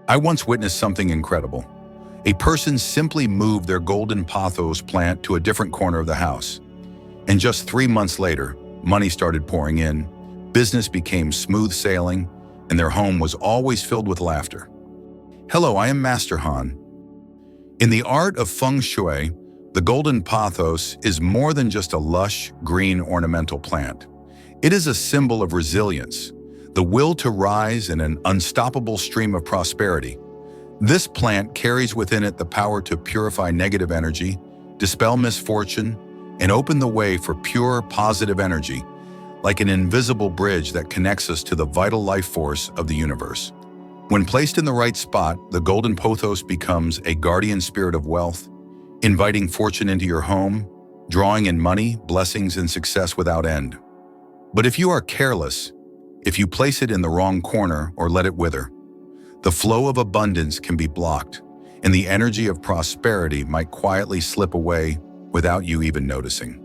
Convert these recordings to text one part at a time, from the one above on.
I once witnessed something incredible. A person simply moved their golden pothos plant to a different corner of the house. And just 3 months later, money started pouring in, business became smooth sailing, and their home was always filled with laughter. Hello, I am Master Han. In the art of Feng Shui, the golden pothos is more than just a lush, green ornamental plant. It is a symbol of resilience, the will to rise in an unstoppable stream of prosperity. This plant carries within it the power to purify negative energy, dispel misfortune, and open the way for pure, positive energy, like an invisible bridge that connects us to the vital life force of the universe. When placed in the right spot, the golden pothos becomes a guardian spirit of wealth, inviting fortune into your home, drawing in money, blessings, and success without end. But if you are careless, if you place it in the wrong corner or let it wither, the flow of abundance can be blocked, and the energy of prosperity might quietly slip away without you even noticing.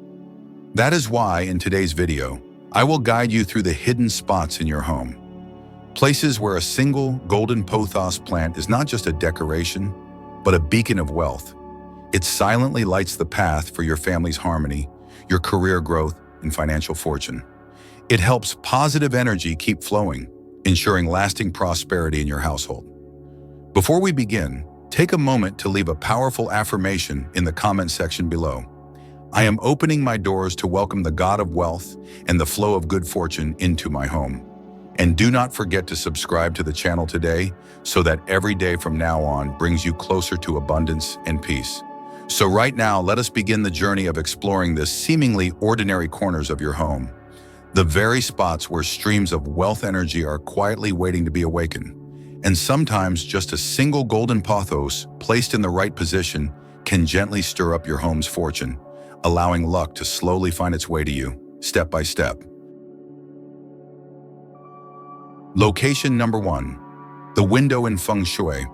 That is why, in today's video, I will guide you through the hidden spots in your home. Places where a single golden pothos plant is not just a decoration, but a beacon of wealth. It silently lights the path for your family's harmony, your career growth, and financial fortune. It helps positive energy keep flowing, ensuring lasting prosperity in your household. Before we begin, take a moment to leave a powerful affirmation in the comment section below. I am opening my doors to welcome the God of wealth and the flow of good fortune into my home. And do not forget to subscribe to the channel today so that every day from now on brings you closer to abundance and peace. So right now, let us begin the journey of exploring the seemingly ordinary corners of your home. The very spots where streams of wealth energy are quietly waiting to be awakened. And sometimes just a single golden pothos placed in the right position can gently stir up your home's fortune, allowing luck to slowly find its way to you, step by step. Location number 1. The window in Feng Shui.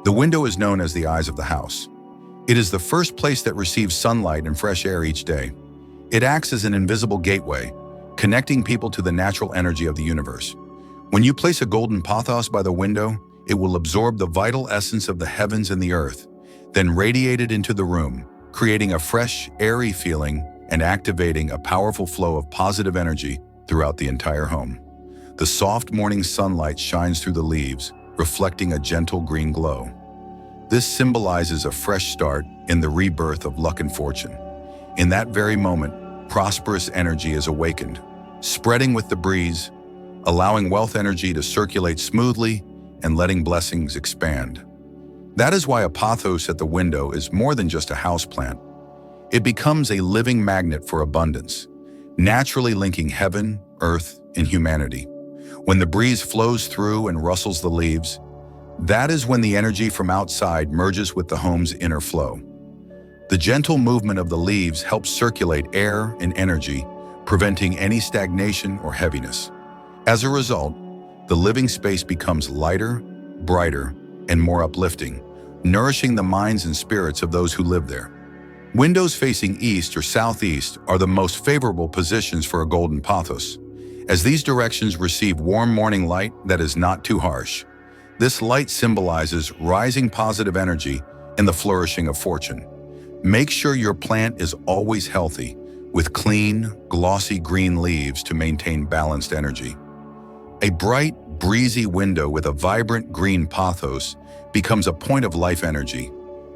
The window is known as the eyes of the house. It is the first place that receives sunlight and fresh air each day. It acts as an invisible gateway, connecting people to the natural energy of the universe. When you place a golden pothos by the window, it will absorb the vital essence of the heavens and the earth, then radiate it into the room, creating a fresh, airy feeling and activating a powerful flow of positive energy throughout the entire home. The soft morning sunlight shines through the leaves, reflecting a gentle green glow. This symbolizes a fresh start in the rebirth of luck and fortune. In that very moment, prosperous energy is awakened, spreading with the breeze, allowing wealth energy to circulate smoothly and letting blessings expand. That is why a pothos at the window is more than just a houseplant. It becomes a living magnet for abundance, naturally linking heaven, earth, and humanity. When the breeze flows through and rustles the leaves, that is when the energy from outside merges with the home's inner flow. The gentle movement of the leaves helps circulate air and energy, preventing any stagnation or heaviness. As a result, the living space becomes lighter, brighter, and more uplifting, nourishing the minds and spirits of those who live there. Windows facing east or southeast are the most favorable positions for a golden pothos, as these directions receive warm morning light that is not too harsh. This light symbolizes rising positive energy and the flourishing of fortune. Make sure your plant is always healthy, with clean, glossy green leaves to maintain balanced energy. A bright, breezy window with a vibrant green pothos becomes a point of life energy,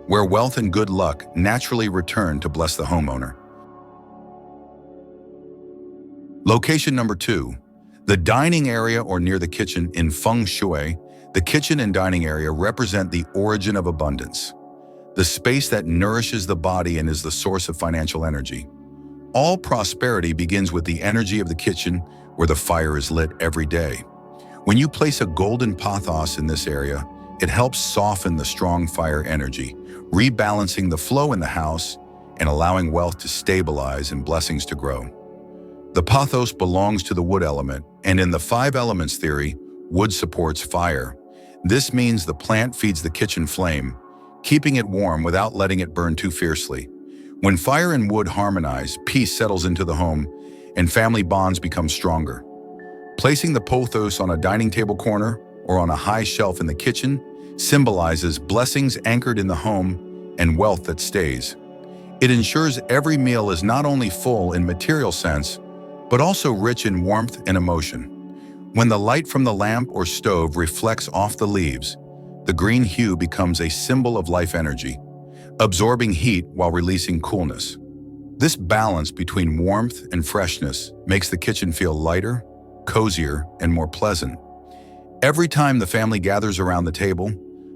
where wealth and good luck naturally return to bless the homeowner. Location number 2. The dining area or near the kitchen in Feng Shui. The kitchen and dining area represent the origin of abundance, the space that nourishes the body and is the source of financial energy. All prosperity begins with the energy of the kitchen, where the fire is lit every day. When you place a golden pothos in this area, it helps soften the strong fire energy, rebalancing the flow in the house and allowing wealth to stabilize and blessings to grow. The pothos belongs to the wood element, and in the 5 elements theory, wood supports fire. This means the plant feeds the kitchen flame, keeping it warm without letting it burn too fiercely. When fire and wood harmonize, peace settles into the home, and family bonds become stronger. Placing the pothos on a dining table corner or on a high shelf in the kitchen symbolizes blessings anchored in the home and wealth that stays. It ensures every meal is not only full in material sense, but also rich in warmth and emotion. When the light from the lamp or stove reflects off the leaves, the green hue becomes a symbol of life energy, absorbing heat while releasing coolness. This balance between warmth and freshness makes the kitchen feel lighter, cozier, and more pleasant. Every time the family gathers around the table,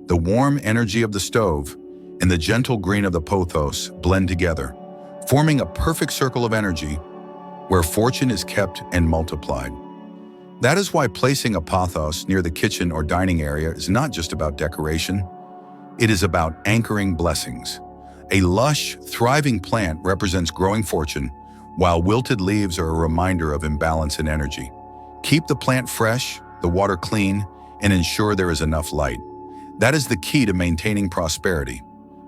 the warm energy of the stove and the gentle green of the pothos blend together, forming a perfect circle of energy where fortune is kept and multiplied. That is why placing a pothos near the kitchen or dining area is not just about decoration. It is about anchoring blessings. A lush, thriving plant represents growing fortune, while wilted leaves are a reminder of imbalance in energy. Keep the plant fresh, the water clean, and ensure there is enough light. That is the key to maintaining prosperity.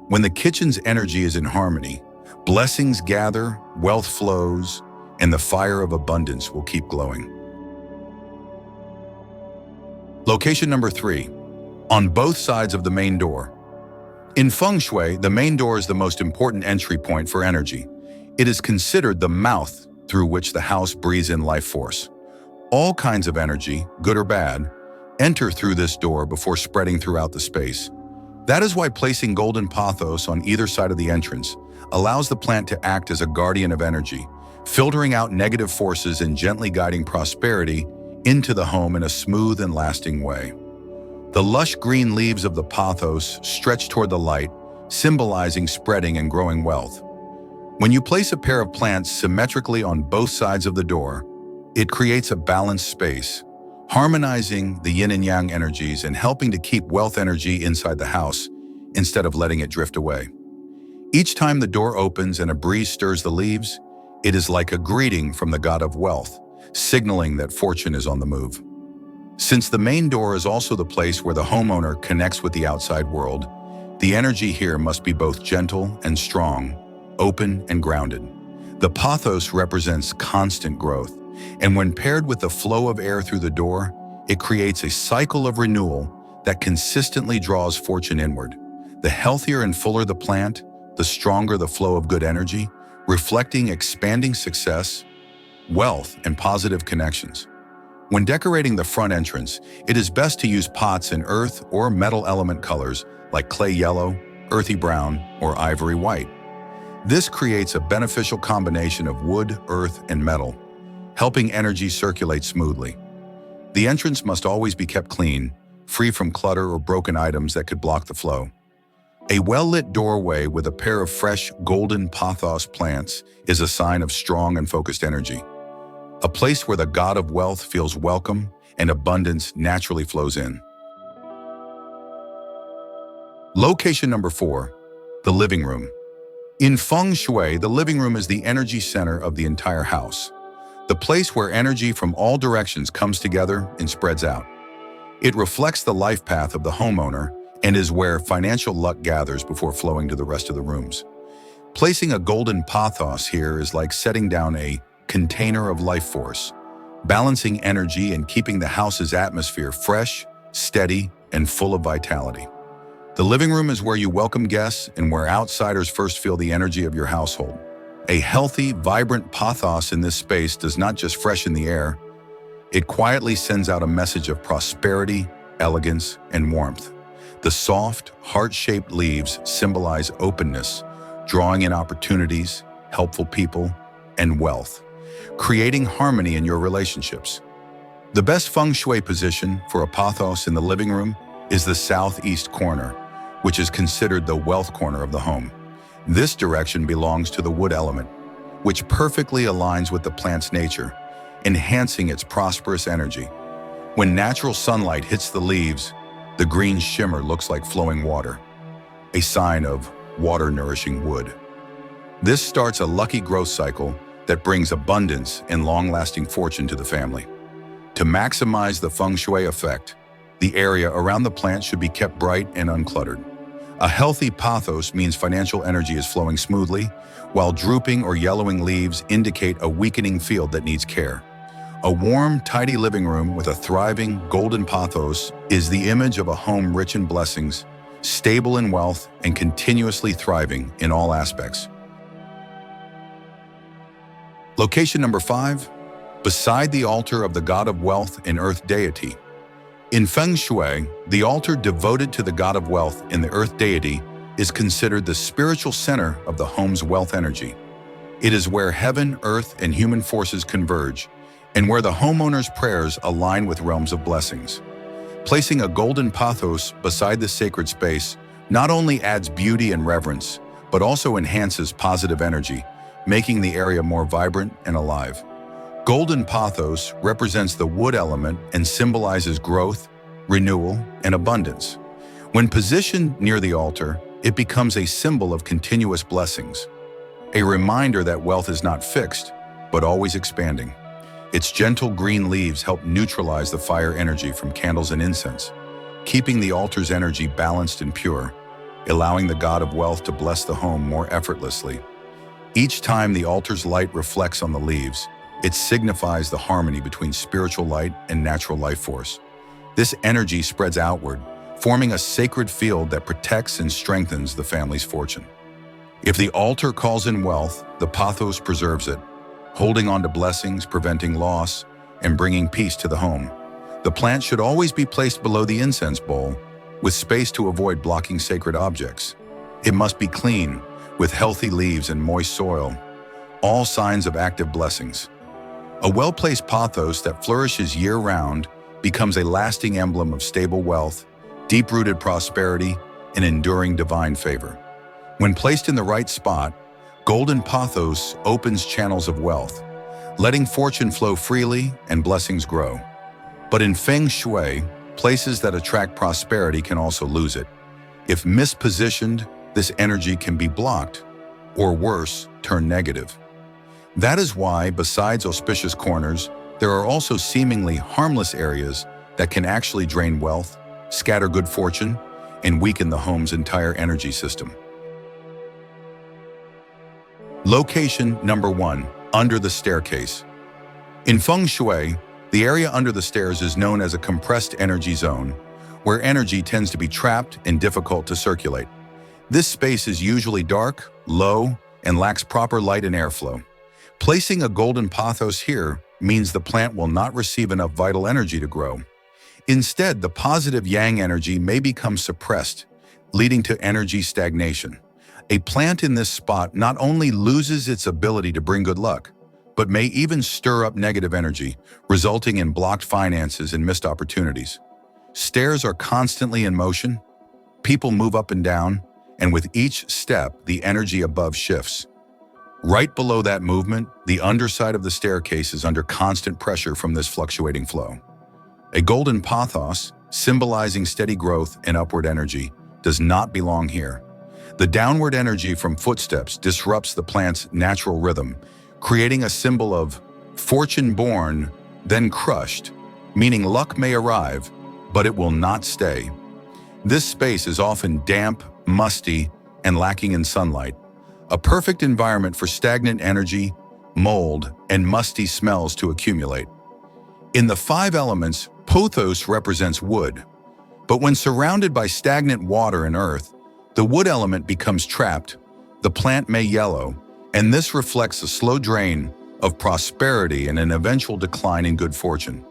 When the kitchen's energy is in harmony, blessings gather, wealth flows, and the fire of abundance will keep glowing. Location number 3, on both sides of the main door. In Feng Shui, the main door is the most important entry point for energy. It is considered the mouth through which the house breathes in life force. All kinds of energy, good or bad, enter through this door before spreading throughout the space. That is why placing golden pothos on either side of the entrance allows the plant to act as a guardian of energy, filtering out negative forces and gently guiding prosperity into the home in a smooth and lasting way. The lush green leaves of the pothos stretch toward the light, symbolizing spreading and growing wealth. When you place a pair of plants symmetrically on both sides of the door, it creates a balanced space, harmonizing the yin and yang energies and helping to keep wealth energy inside the house instead of letting it drift away. Each time the door opens and a breeze stirs the leaves, it is like a greeting from the god of wealth, signaling that fortune is on the move. Since the main door is also the place where the homeowner connects with the outside world, the energy here must be both gentle and strong, open and grounded. The pothos represents constant growth, and when paired with the flow of air through the door, it creates a cycle of renewal that consistently draws fortune inward. The healthier and fuller the plant, the stronger the flow of good energy, reflecting expanding success, wealth, and positive connections. When decorating the front entrance, it is best to use pots in earth or metal element colors like clay yellow, earthy brown, or ivory white. This creates a beneficial combination of wood, earth, and metal, helping energy circulate smoothly. The entrance must always be kept clean, free from clutter or broken items that could block the flow. A well-lit doorway with a pair of fresh golden pothos plants is a sign of strong and focused energy. A place where the god of wealth feels welcome and abundance naturally flows in. Location number 4, the living room. In Feng Shui, the living room is the energy center of the entire house, the place where energy from all directions comes together and spreads out. It reflects the life path of the homeowner and is where financial luck gathers before flowing to the rest of the rooms. Placing a golden pothos here is like setting down a container of life force, balancing energy and keeping the house's atmosphere fresh, steady, and full of vitality. The living room is where you welcome guests and where outsiders first feel the energy of your household. A healthy, vibrant pothos in this space does not just freshen the air, it quietly sends out a message of prosperity, elegance, and warmth. The soft, heart-shaped leaves symbolize openness, drawing in opportunities, helpful people, and wealth, creating harmony in your relationships. The best feng shui position for a pothos in the living room is the southeast corner, which is considered the wealth corner of the home. This direction belongs to the wood element, which perfectly aligns with the plant's nature, enhancing its prosperous energy. When natural sunlight hits the leaves, the green shimmer looks like flowing water, a sign of water-nourishing wood. This starts a lucky growth cycle that brings abundance and long-lasting fortune to the family. To maximize the feng shui effect, the area around the plant should be kept bright and uncluttered. A healthy pothos means financial energy is flowing smoothly, while drooping or yellowing leaves indicate a weakening field that needs care. A warm, tidy living room with a thriving golden pothos is the image of a home rich in blessings, stable in wealth, and continuously thriving in all aspects. Location number 5, beside the altar of the god of wealth and earth deity. In Feng Shui, the altar devoted to the god of wealth and the earth deity is considered the spiritual center of the home's wealth energy. It is where heaven, earth, and human forces converge, and where the homeowner's prayers align with realms of blessings. Placing a golden pothos beside the sacred space not only adds beauty and reverence, but also enhances positive energy, making the area more vibrant and alive. Golden pothos represents the wood element and symbolizes growth, renewal, and abundance. When positioned near the altar, it becomes a symbol of continuous blessings, a reminder that wealth is not fixed, but always expanding. Its gentle green leaves help neutralize the fire energy from candles and incense, keeping the altar's energy balanced and pure, allowing the god of wealth to bless the home more effortlessly. Each time the altar's light reflects on the leaves, it signifies the harmony between spiritual light and natural life force. This energy spreads outward, forming a sacred field that protects and strengthens the family's fortune. If the altar calls in wealth, the pothos preserves it, holding on to blessings, preventing loss, and bringing peace to the home. The plant should always be placed below the incense bowl, with space to avoid blocking sacred objects. It must be clean, with healthy leaves and moist soil, all signs of active blessings. A well-placed pothos that flourishes year-round becomes a lasting emblem of stable wealth, deep-rooted prosperity, and enduring divine favor. When placed in the right spot, golden pothos opens channels of wealth, letting fortune flow freely and blessings grow. But in Feng Shui, places that attract prosperity can also lose it. If mispositioned, this energy can be blocked, or worse, turn negative. That is why, besides auspicious corners, there are also seemingly harmless areas that can actually drain wealth, scatter good fortune, and weaken the home's entire energy system. Location number 1, under the staircase. In Feng Shui, the area under the stairs is known as a compressed energy zone, where energy tends to be trapped and difficult to circulate. This space is usually dark, low, and lacks proper light and airflow. Placing a golden pothos here means the plant will not receive enough vital energy to grow. Instead, the positive yang energy may become suppressed, leading to energy stagnation. A plant in this spot not only loses its ability to bring good luck, but may even stir up negative energy, resulting in blocked finances and missed opportunities. Stairs are constantly in motion, people move up and down, and with each step, the energy above shifts. Right below that movement, the underside of the staircase is under constant pressure from this fluctuating flow. A golden pothos, symbolizing steady growth and upward energy, does not belong here. The downward energy from footsteps disrupts the plant's natural rhythm, creating a symbol of fortune born, then crushed, meaning luck may arrive, but it will not stay. This space is often damp, musty, and lacking in sunlight, a perfect environment for stagnant energy, mold, and musty smells to accumulate. In the 5 elements, Pothos represents wood, but when surrounded by stagnant water and earth, the wood element becomes trapped, the plant may yellow, and this reflects a slow drain of prosperity and an eventual decline in good fortune.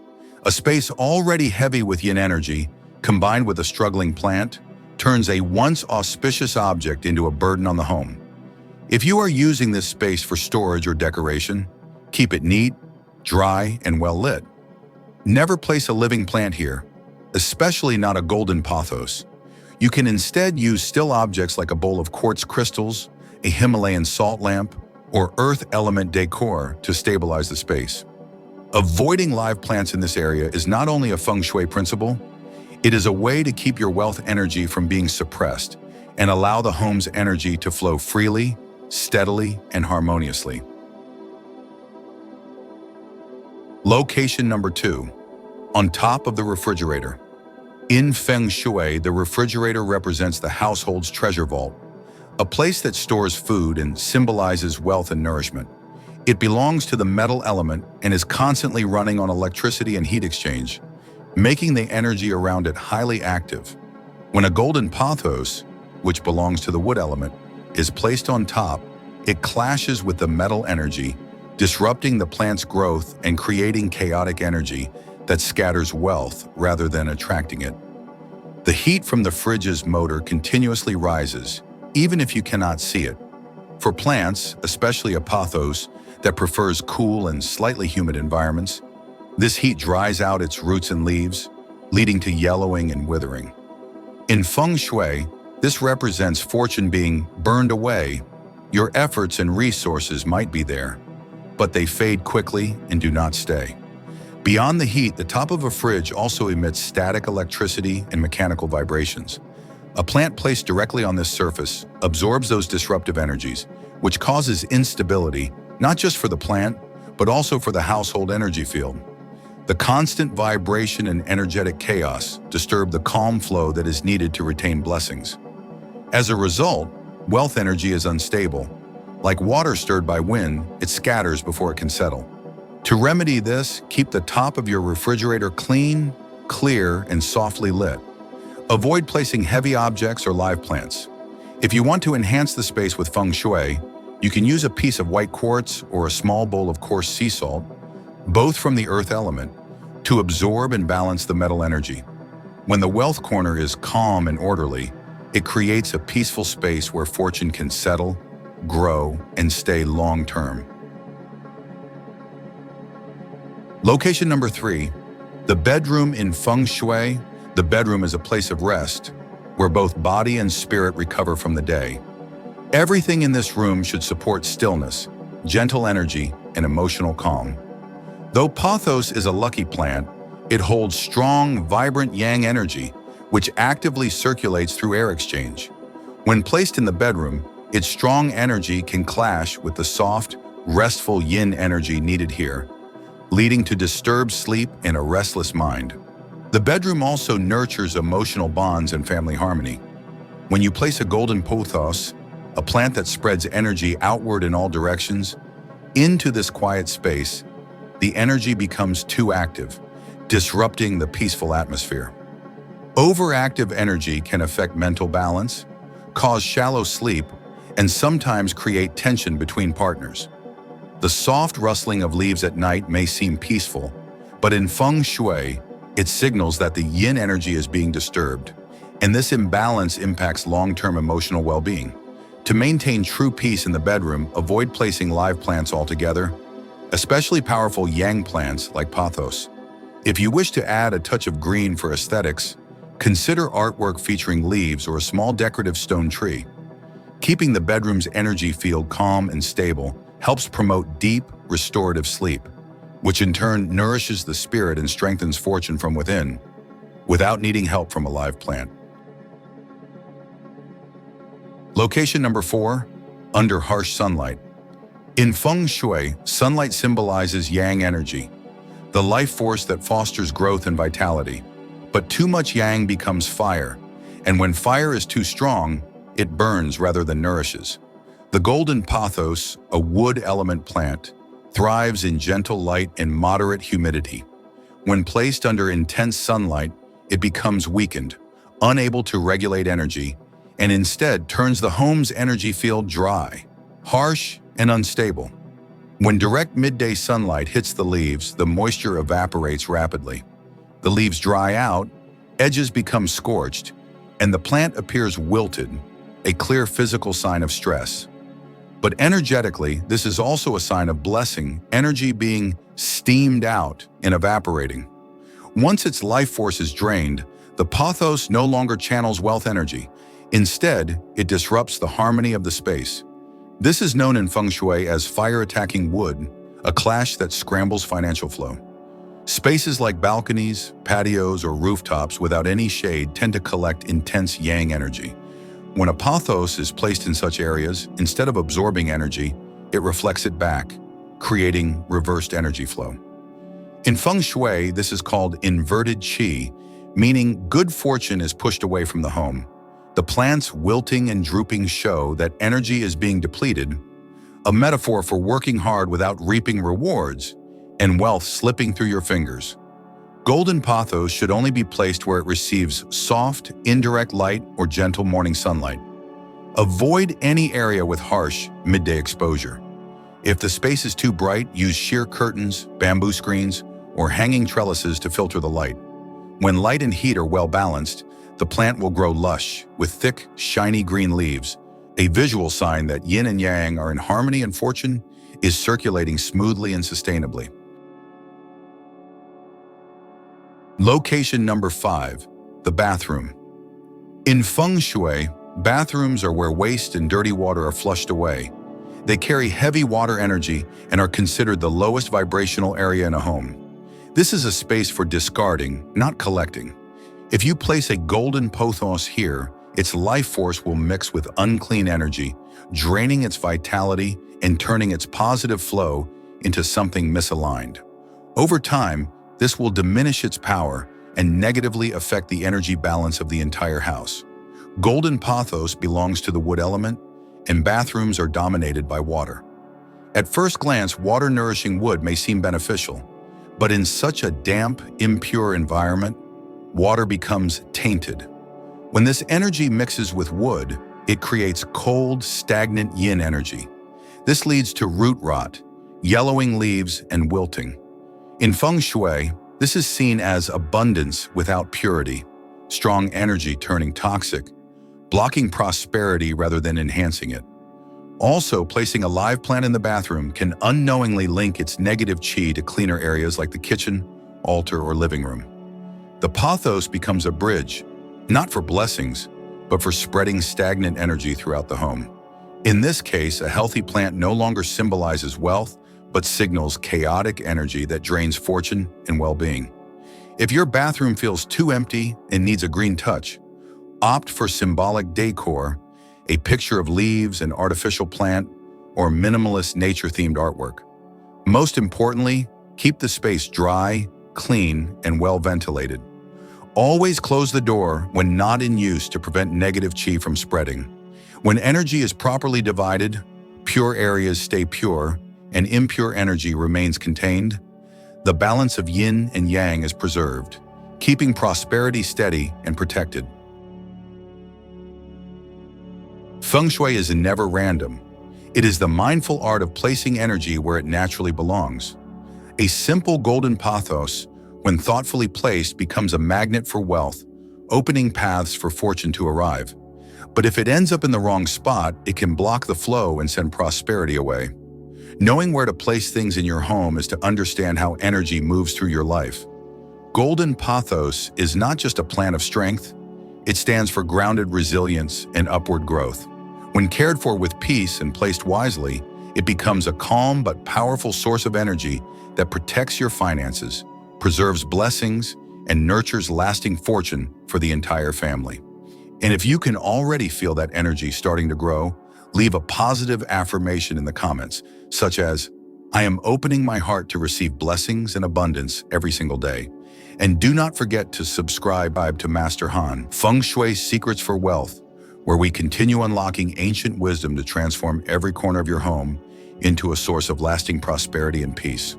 A space already heavy with yin energy, combined with a struggling plant, turns a once auspicious object into a burden on the home. If you are using this space for storage or decoration, keep it neat, dry, and well lit. Never place a living plant here, especially not a golden pothos. You can instead use still objects like a bowl of quartz crystals, a Himalayan salt lamp, or earth element decor to stabilize the space. Avoiding live plants in this area is not only a feng shui principle, it is a way to keep your wealth energy from being suppressed and allow the home's energy to flow freely, steadily, and harmoniously. Location number 2, on top of the refrigerator. In Feng Shui, the refrigerator represents the household's treasure vault, a place that stores food and symbolizes wealth and nourishment. It belongs to the metal element and is constantly running on electricity and heat exchange, making the energy around it highly active. When a golden pothos, which belongs to the wood element, is placed on top, it clashes with the metal energy, disrupting the plant's growth and creating chaotic energy that scatters wealth rather than attracting it. The heat from the fridge's motor continuously rises, even if you cannot see it. For plants, especially a pothos that prefers cool and slightly humid environments, this heat dries out its roots and leaves, leading to yellowing and withering. In Feng Shui, this represents fortune being burned away. Your efforts and resources might be there, but they fade quickly and do not stay. Beyond the heat, the top of a fridge also emits static electricity and mechanical vibrations. A plant placed directly on this surface absorbs those disruptive energies, which causes instability, not just for the plant, but also for the household energy field. The constant vibration and energetic chaos disturb the calm flow that is needed to retain blessings. As a result, wealth energy is unstable. Like water stirred by wind, it scatters before it can settle. To remedy this, keep the top of your refrigerator clean, clear, and softly lit. Avoid placing heavy objects or live plants. If you want to enhance the space with Feng Shui, you can use a piece of white quartz or a small bowl of coarse sea salt, both from the earth element, to absorb and balance the metal energy. When the wealth corner is calm and orderly, it creates a peaceful space where fortune can settle, grow, and stay long-term. Location number 3, the bedroom in Feng Shui. The bedroom is a place of rest, where both body and spirit recover from the day. Everything in this room should support stillness, gentle energy, and emotional calm. Though Pothos is a lucky plant, it holds strong, vibrant yang energy, which actively circulates through air exchange. When placed in the bedroom, its strong energy can clash with the soft, restful yin energy needed here, leading to disturbed sleep and a restless mind. The bedroom also nurtures emotional bonds and family harmony. When you place a golden pothos, a plant that spreads energy outward in all directions, into this quiet space, the energy becomes too active, disrupting the peaceful atmosphere. Overactive energy can affect mental balance, cause shallow sleep, and sometimes create tension between partners. The soft rustling of leaves at night may seem peaceful, but in Feng Shui, it signals that the yin energy is being disturbed, and this imbalance impacts long-term emotional well-being. To maintain true peace in the bedroom, avoid placing live plants altogether, especially powerful yang plants like pothos. If you wish to add a touch of green for aesthetics, consider artwork featuring leaves or a small decorative stone tree. Keeping the bedroom's energy field calm and stable helps promote deep, restorative sleep, which in turn nourishes the spirit and strengthens fortune from within, without needing help from a live plant. Location number 4, under harsh sunlight. In Feng Shui, sunlight symbolizes yang energy, the life force that fosters growth and vitality. But too much yang becomes fire, and when fire is too strong, it burns rather than nourishes. The golden pothos, a wood element plant, thrives in gentle light and moderate humidity. When placed under intense sunlight, it becomes weakened, unable to regulate energy, and instead turns the home's energy field dry, harsh, and unstable. When direct midday sunlight hits the leaves, the moisture evaporates rapidly. The leaves dry out, edges become scorched, and the plant appears wilted, a clear physical sign of stress. But energetically, this is also a sign of blessing, energy being steamed out and evaporating. Once its life force is drained, the pothos no longer channels wealth energy. Instead, it disrupts the harmony of the space. This is known in Feng Shui as fire attacking wood, a clash that scrambles financial flow. Spaces like balconies, patios, or rooftops without any shade tend to collect intense yang energy. When a pothos is placed in such areas, instead of absorbing energy, it reflects it back, creating reversed energy flow. In Feng Shui, this is called inverted qi, meaning good fortune is pushed away from the home. The plant's wilting and drooping show that energy is being depleted. a metaphor for working hard without reaping rewards and wealth slipping through your fingers. Golden pothos should only be placed where it receives soft, indirect light or gentle morning sunlight. Avoid any area with harsh, midday exposure. If the space is too bright, use sheer curtains, bamboo screens, or hanging trellises to filter the light. When light and heat are well balanced, the plant will grow lush, with thick, shiny green leaves, a visual sign that yin and yang are in harmony and fortune is circulating smoothly and sustainably. Location number 5, the bathroom. In Feng Shui, bathrooms are where waste and dirty water are flushed away. They carry heavy water energy and are considered the lowest vibrational area in a home. This is a space for discarding, not collecting. If you place a golden pothos here, its life force will mix with unclean energy, draining its vitality and turning its positive flow into something misaligned. Over time, this will diminish its power and negatively affect the energy balance of the entire house. Golden pothos belongs to the wood element, and bathrooms are dominated by water. At first glance, water-nourishing wood may seem beneficial, but in such a damp, impure environment, water becomes tainted. When this energy mixes with wood, it creates cold, stagnant yin energy. This leads to root rot, yellowing leaves, and wilting. In Feng Shui, this is seen as abundance without purity, strong energy turning toxic, blocking prosperity rather than enhancing it. Also, placing a live plant in the bathroom can unknowingly link its negative qi to cleaner areas like the kitchen, altar, or living room. The pothos becomes a bridge, not for blessings, but for spreading stagnant energy throughout the home. In this case, a healthy plant no longer symbolizes wealth, but signals chaotic energy that drains fortune and well-being. If your bathroom feels too empty and needs a green touch, opt for symbolic decor, a picture of leaves, an artificial plant, or minimalist nature-themed artwork. Most importantly, keep the space dry, clean, and well-ventilated. Always close the door when not in use to prevent negative qi from spreading. When energy is properly divided, pure areas stay pure, and impure energy remains contained, the balance of yin and yang is preserved, keeping prosperity steady and protected. Feng Shui is never random. It is the mindful art of placing energy where it naturally belongs. A simple golden pothos, when thoughtfully placed, becomes a magnet for wealth, opening paths for fortune to arrive. But if it ends up in the wrong spot, it can block the flow and send prosperity away. Knowing where to place things in your home is to understand how energy moves through your life. Golden pothos is not just a plant of strength, it stands for grounded resilience and upward growth. When cared for with peace and placed wisely, it becomes a calm but powerful source of energy that protects your finances, preserves blessings, and nurtures lasting fortune for the entire family. And if you can already feel that energy starting to grow, leave a positive affirmation in the comments, such as, "I am opening my heart to receive blessings and abundance every single day." And do not forget to subscribe to Master Han Feng Shui Secrets for Wealth, where we continue unlocking ancient wisdom to transform every corner of your home into a source of lasting prosperity and peace.